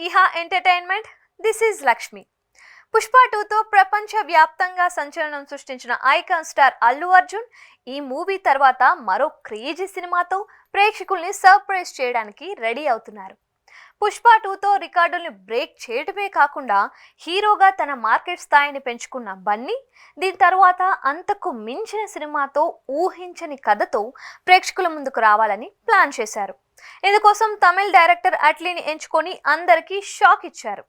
ఇహా entertainment. This is Lakshmi. Pushpa 2తో ప్రపంచ వ్యాప్తంగా సంచలనం సృష్టించిన ఐకాన్ స్టార్ అల్లు అర్జున్ ఈ మూవీ తర్వాత మరో క్రేజీ సినిమాతో ప్రేక్షకుల్ని సర్ప్రైజ్ చేయడానికి రెడీ అవుతున్నారు. పుష్ప 2తో రికార్డుల్ని బ్రేక్ చేయడమే కాకుండా హీరోగా తన మార్కెట్ స్థాయిని పెంచుకున్న బన్నీ దీని తర్వాత అంతకు మించిన సినిమాతో ఊహించని కథతో ప్రేక్షకుల ముందుకు రావాలని ప్లాన్ చేశారు. ఇందుకోసం తమిళ డైరెక్టర్ అట్లీని ఎంచుకొని అందరికీ షాక్ ఇచ్చారు.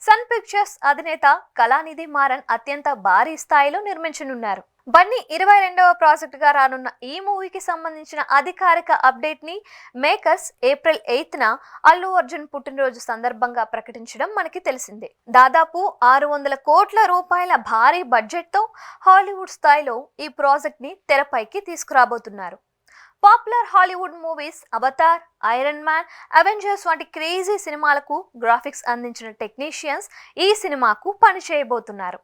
సన్ పిక్చర్స్ అధినేత కళానిధి మారన్ అత్యంత భారీ స్థాయిలో నిర్మించనున్నారు. బన్నీ 22వ ప్రాజెక్టుగా రానున్న ఈ మూవీకి సంబంధించిన అధికారిక అప్డేట్ ని మేకర్స్ ఏప్రిల్ 8న అల్లు అర్జున్ పుట్టినరోజు సందర్భంగా ప్రకటించడం మనకి తెలిసిందే. దాదాపు 600 కోట్ల రూపాయల భారీ బడ్జెట్ తో హాలీవుడ్ స్థాయిలో ఈ ప్రాజెక్ట్ ని తెరపైకి తీసుకురాబోతున్నారు. Popular Hollywood movies Avatar, Iron Man, Avengers వంటి క్రేజీ సినిమాలకు గ్రాఫిక్స్ అందించిన టెక్నీషియన్స్ ఈ సినిమాకు పనిచేయబోతున్నారు.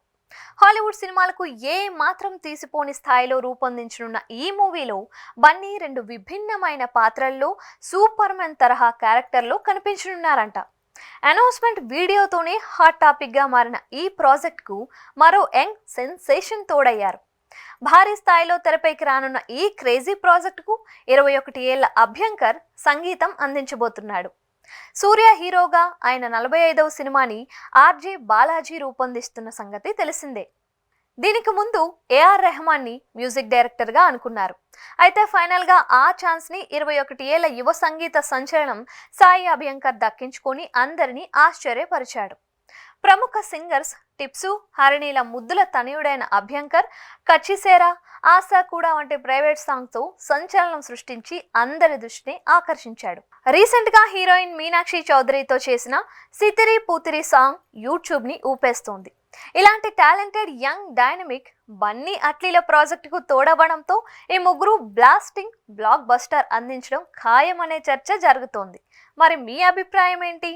హాలీవుడ్ సినిమాలకు ఏ మాత్రం తీసిపోని స్థాయిలో రూపొందించనున్న ఈ మూవీలో బన్నీ 2 విభిన్నమైన పాత్రల్లో సూపర్ మ్యాన్ తరహా క్యారెక్టర్లో కనిపించనున్నారంట. అనౌన్స్మెంట్ వీడియోతోనే హాట్ టాపిక్ గా మారిన ఈ ప్రాజెక్ట్కు మరో యంగ్ సెన్సేషన్ తోడయ్యారు. భారీ స్థాయిలో తెరపైకి రానున్న ఈ క్రేజీ ప్రాజెక్టుకు 21 ఏళ్ల అభ్యంకర్ సంగీతం అందించబోతున్నాడు. సూర్య హీరోగా ఆయన 45వ సినిమాని ఆర్జే బాలాజీ రూపొందిస్తున్న సంగతి తెలిసిందే. దీనికి ముందు ఏఆర్ రెహమాన్ ని మ్యూజిక్ డైరెక్టర్ గా అనుకున్నారు. అయితే ఫైనల్ గా ఆ ఛాన్స్ ని 21 ఏళ్ల యువ సంగీత సంచలనం సాయి అభ్యంకర్ దక్కించుకొని అందరినీ ఆశ్చర్యపరిచాడు. ప్రముఖ సింగర్స్ టిప్సు, హరిణీల ముద్దుల తనయుడైన అభ్యంకర్ కచ్చిసేరా, ఆశా కూడా వంటి ప్రైవేట్ సాంగ్ తో సంచలనం సృష్టించి అందరి దృష్టిని ఆకర్షించాడు. రీసెంట్ గా హీరోయిన్ మీనాక్షి చౌదరితో చేసిన సితిరి పూతిరి సాంగ్ యూట్యూబ్ ని ఊపేస్తోంది. ఇలాంటి టాలెంటెడ్ యంగ్ డైనమిక్ బన్నీ అట్లీల ప్రాజెక్టుకు తోడవడంతో ఈ ముగ్గురు బ్లాస్టింగ్ బ్లాక్ బస్టర్ అందించడం ఖాయమనే చర్చ జరుగుతోంది. మరి మీ అభిప్రాయం ఏంటి?